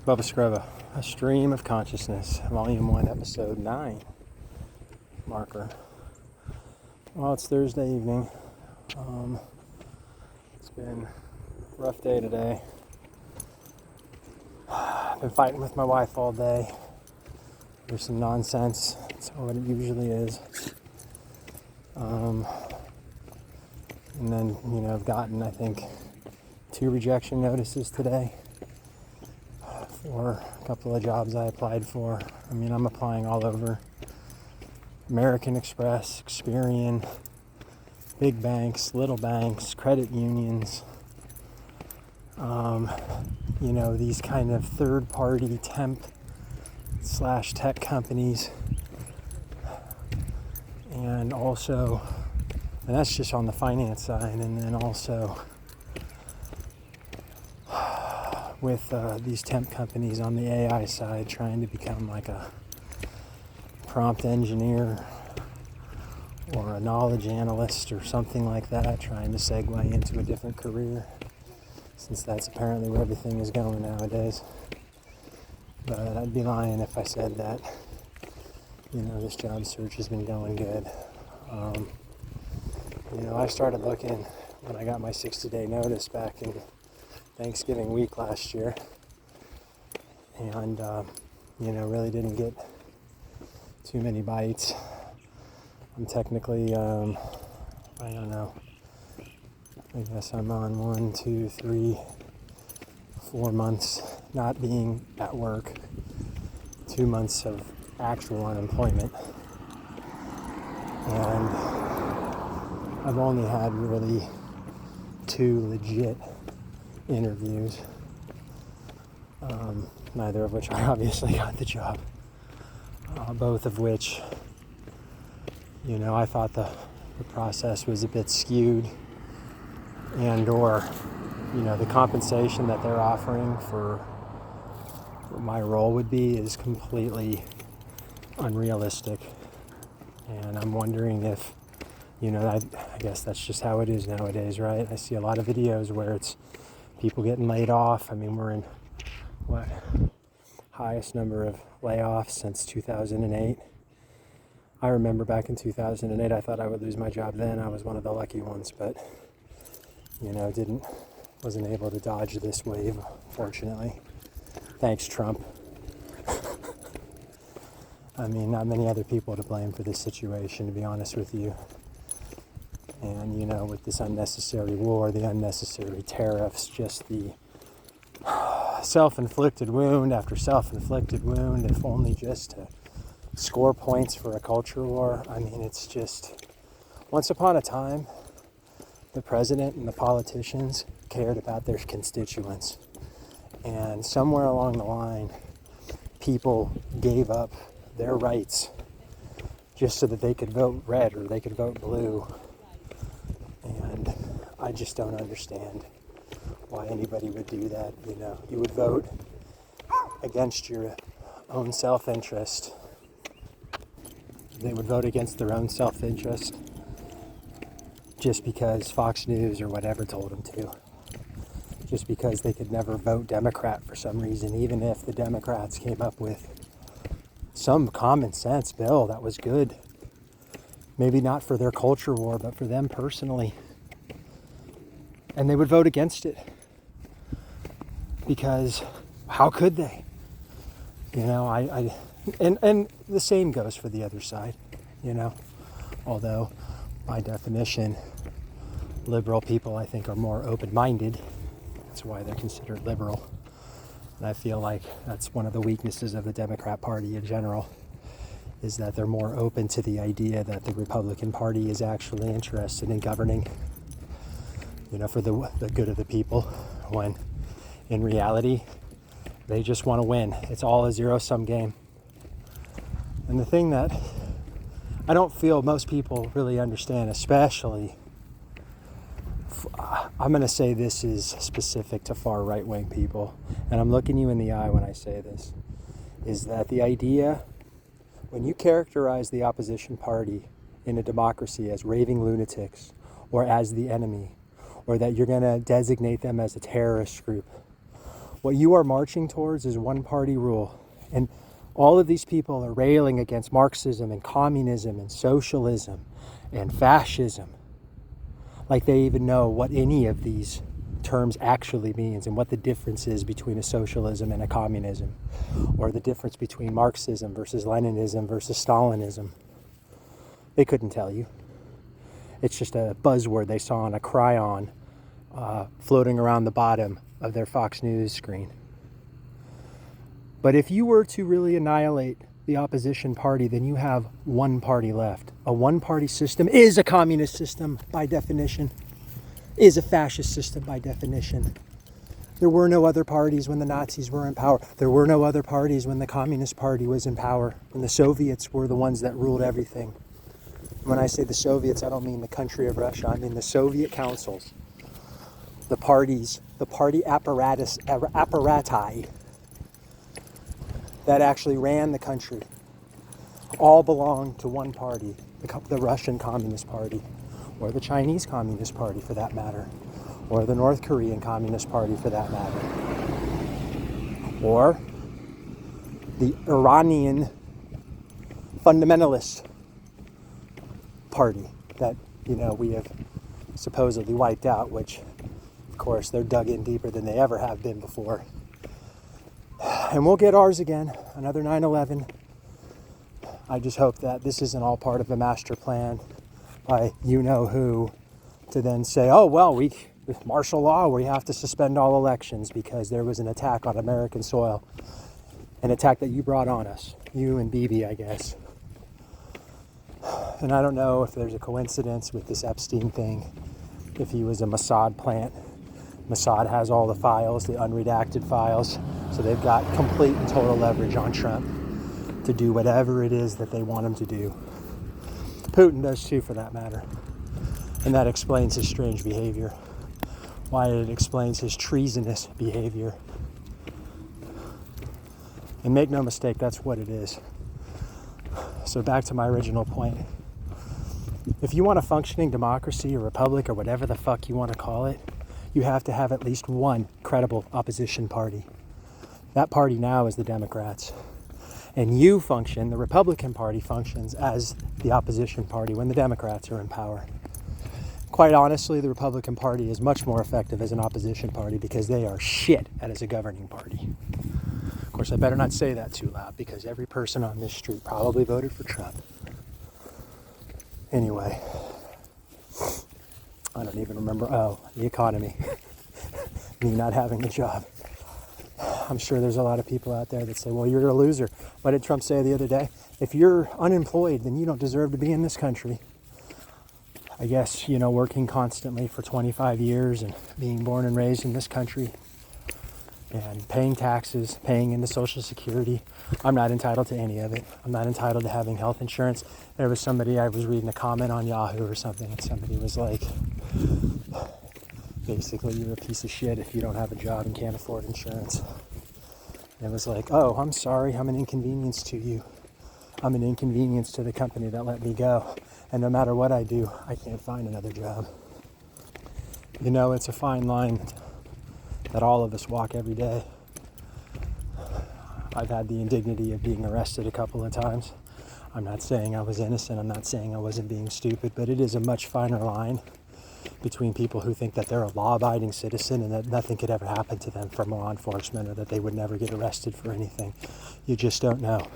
Bubba Scrubba, A Stream of Consciousness, Volume 1, Episode 9, marker. Well, it's Thursday evening. It's been a rough day today. I've been fighting with my wife all day. There's some nonsense. That's what it usually is. And then, I've gotten, I think, 2 rejection notices today for a couple of jobs I applied for. I mean, I'm applying all over. American Express, Experian, big banks, little banks, credit unions, these kind of third-party temp/tech companies. And also, and that's just on the finance side, and then also with these temp companies on the AI side trying to become like a prompt engineer or a knowledge analyst or something like that, trying to segue into a different career, since that's apparently where everything is going nowadays. But I'd be lying if I said that, this job search has been going good. I started looking when I got my 60-day notice back in Thanksgiving week last year, and really didn't get too many bites. I'm technically, I don't know, I guess I'm on 1, 2, 3, 4 months not being at work, 2 months of actual unemployment, and I've only had really 2 legit interviews, neither of which I obviously got the job, both of which, I thought the process was a bit skewed, and or the compensation that they're offering for what my role would be is completely unrealistic. And I'm wondering if I guess that's just how it is nowadays, right? I see a lot of videos where it's people getting laid off. I mean, we're in highest number of layoffs since 2008. I remember back in 2008, I thought I would lose my job then. I was one of the lucky ones, but wasn't able to dodge this wave, fortunately. Thanks, Trump. I mean, not many other people to blame for this situation, to be honest with you. And, with this unnecessary war, the unnecessary tariffs, just the self-inflicted wound after self-inflicted wound, if only just to score points for a culture war. I mean, it's just, once upon a time, the president and the politicians cared about their constituents. And somewhere along the line, people gave up their rights just so that they could vote red or they could vote blue. And I just don't understand why anybody would do that. You would vote against your own self-interest. They would vote against their own self-interest just because Fox News or whatever told them to. Just because they could never vote Democrat for some reason, even if the Democrats came up with some common sense bill that was good. Maybe not for their culture war, but for them personally. And they would vote against it. Because how could they? And the same goes for the other side, Although, by definition, liberal people, I think, are more open-minded. That's why they're considered liberal. And I feel like that's one of the weaknesses of the Democrat Party in general, is that they're more open to the idea that the Republican Party is actually interested in governing, for the good of the people, when in reality, they just want to win. It's all a zero-sum game. And the thing that I don't feel most people really understand, especially, I'm going to say this is specific to far right-wing people, and I'm looking you in the eye when I say this, is that the idea, when you characterize the opposition party in a democracy as raving lunatics or as the enemy, or that you're going to designate them as a terrorist group, What you are marching towards is one-party rule. And all of these people are railing against Marxism and communism and socialism and fascism, like they even know what any of these terms actually means and what the difference is between a socialism and a communism, or the difference between Marxism versus Leninism versus Stalinism. They couldn't tell you. It's just a buzzword they saw on a cryon floating around the bottom of their Fox News screen. But if you were to really annihilate the opposition party, then you have one party left. A one-party system is a communist system by definition, is a fascist system by definition. There were no other parties when the Nazis were in power. There were no other parties when the Communist Party was in power, when the Soviets were the ones that ruled everything. When I say the Soviets, I don't mean the country of Russia. I mean the Soviet councils, the parties, the party apparati that actually ran the country, all belonged to one party, the Russian Communist Party, or the Chinese Communist Party for that matter, or the North Korean Communist Party for that matter, or the Iranian fundamentalist party that, we have supposedly wiped out, which, of course, they're dug in deeper than they ever have been before. And we'll get ours again, another 9/11. I just hope that this isn't all part of a master plan by you-know-who to then say, oh, well, with martial law, we have to suspend all elections because there was an attack on American soil. An attack that you brought on us, you and Bibi, I guess. And I don't know if there's a coincidence with this Epstein thing, if he was a Mossad plant. Mossad has all the files, the unredacted files, so they've got complete and total leverage on Trump to do whatever it is that they want him to do. Putin does too, for that matter. And that explains his strange behavior. Why it explains his treasonous behavior. And make no mistake, that's what it is. So back to my original point. If you want a functioning democracy or republic or whatever the fuck you want to call it, you have to have at least one credible opposition party. That party now is the Democrats. And you function, the Republican Party functions as the opposition party when the Democrats are in power. Quite honestly, the Republican Party is much more effective as an opposition party because they are shit as a governing party. Of course, I better not say that too loud because every person on this street probably voted for Trump. Anyway, I don't even remember. Oh, the economy. Me not having a job. I'm sure there's a lot of people out there that say, well, you're a loser. What did Trump say the other day? If you're unemployed, then you don't deserve to be in this country. I guess, working constantly for 25 years and being born and raised in this country and paying taxes, paying into Social Security. I'm not entitled to any of it. I'm not entitled to having health insurance. There was somebody, I was reading a comment on Yahoo or something, and somebody was like, basically, you're a piece of shit if you don't have a job and can't afford insurance. And it was like, oh, I'm sorry, I'm an inconvenience to you. I'm an inconvenience to the company that let me go. And no matter what I do, I can't find another job. It's a fine line that all of us walk every day. I've had the indignity of being arrested a couple of times. I'm not saying I was innocent. I'm not saying I wasn't being stupid, but it is a much finer line between people who think that they're a law-abiding citizen and that nothing could ever happen to them from law enforcement or that they would never get arrested for anything. You just don't know.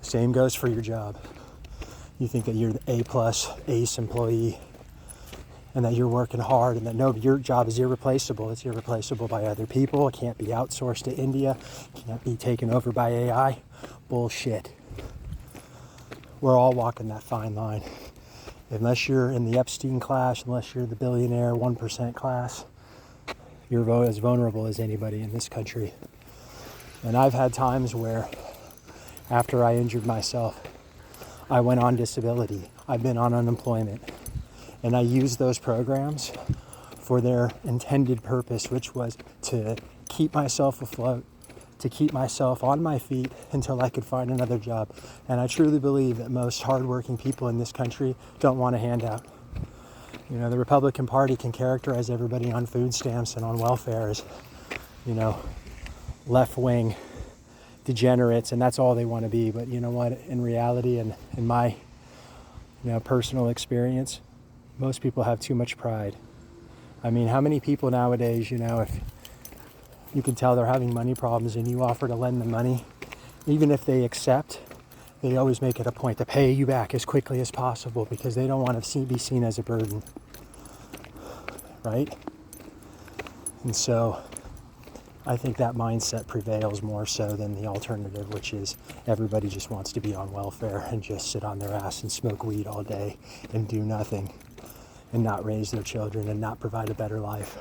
Same goes for your job. You think that you're the A+ ace employee and that you're working hard and that no, your job is irreplaceable. It's irreplaceable by other people. It can't be outsourced to India. It can't be taken over by AI. Bullshit. We're all walking that fine line. Unless you're in the Epstein class, unless you're the billionaire 1% class, you're as vulnerable as anybody in this country. And I've had times where after I injured myself, I went on disability. I've been on unemployment. And I used those programs for their intended purpose, which was to keep myself afloat, to keep myself on my feet until I could find another job. And I truly believe that most hardworking people in this country don't want a handout. The Republican Party can characterize everybody on food stamps and on welfare as you know, left-wing degenerates, and that's all they want to be. But you know what? In reality, and in my, personal experience, most people have too much pride. I mean, how many people nowadays, if you can tell they're having money problems and you offer to lend them money, even if they accept, they always make it a point to pay you back as quickly as possible because they don't want to be seen as a burden, right? And so I think that mindset prevails more so than the alternative, which is everybody just wants to be on welfare and just sit on their ass and smoke weed all day and do nothing and not raise their children and not provide a better life.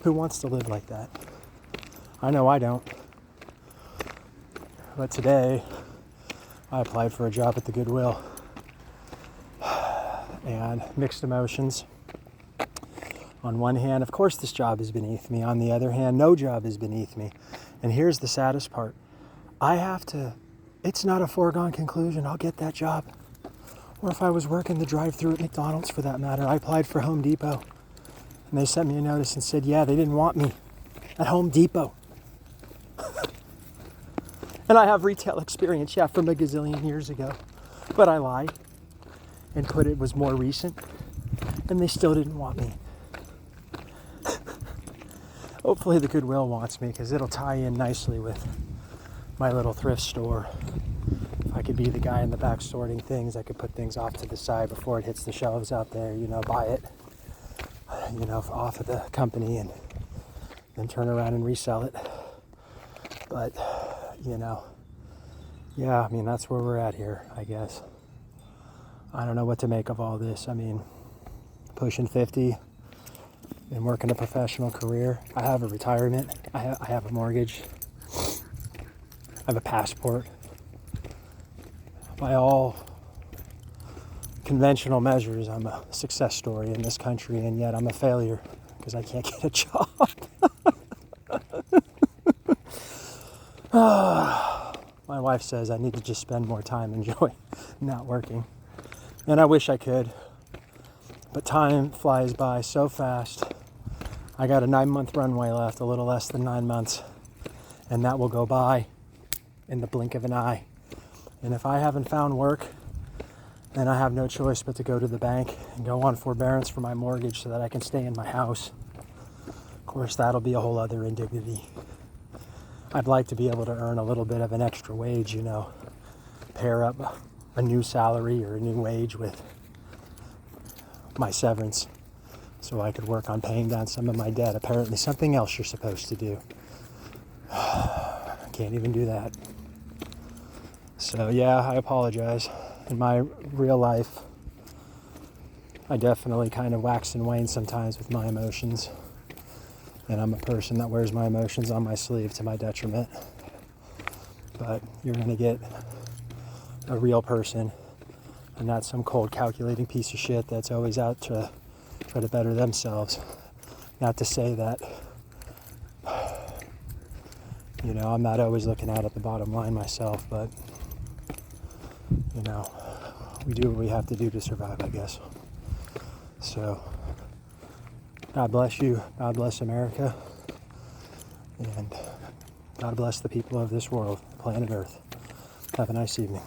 Who wants to live like that? I know I don't. But today, I applied for a job at the Goodwill and mixed emotions. On one hand, of course this job is beneath me. On the other hand, no job is beneath me. And here's the saddest part. It's not a foregone conclusion, I'll get that job. Or if I was working the drive-thru at McDonald's for that matter, I applied for Home Depot. And they sent me a notice and said, yeah, they didn't want me at Home Depot. And I have retail experience, from a gazillion years ago. But I lied and put it was more recent. And they still didn't want me. Hopefully the Goodwill wants me because it'll tie in nicely with my little thrift store. If I could be the guy in the back sorting things, I could put things off to the side before it hits the shelves out there, buy it, off of the company and then turn around and resell it. But, that's where we're at here, I guess. I don't know what to make of all this. I mean, pushing 50 and working a professional career. I have a retirement. I have a mortgage. I have a passport. By all conventional measures, I'm a success story in this country, and yet I'm a failure because I can't get a job. My wife says I need to just spend more time enjoying not working. And I wish I could. But time flies by so fast. I got a 9-month runway left, a little less than 9 months. And that will go by in the blink of an eye. And if I haven't found work, then I have no choice but to go to the bank and go on forbearance for my mortgage so that I can stay in my house. Of course, that'll be a whole other indignity. I'd like to be able to earn a little bit of an extra wage, pair up a new salary or a new wage with my severance so I could work on paying down some of my debt. Apparently something else you're supposed to do. I can't even do that. So I apologize. In my real life, I definitely kind of wax and wane sometimes with my emotions. And I'm a person that wears my emotions on my sleeve to my detriment. But you're going to get a real person and not some cold calculating piece of shit that's always out to try to better themselves. Not to say that, I'm not always looking out at the bottom line myself, but, we do what we have to do to survive, I guess. So, God bless you. God bless America. And God bless the people of this world, planet Earth. Have a nice evening.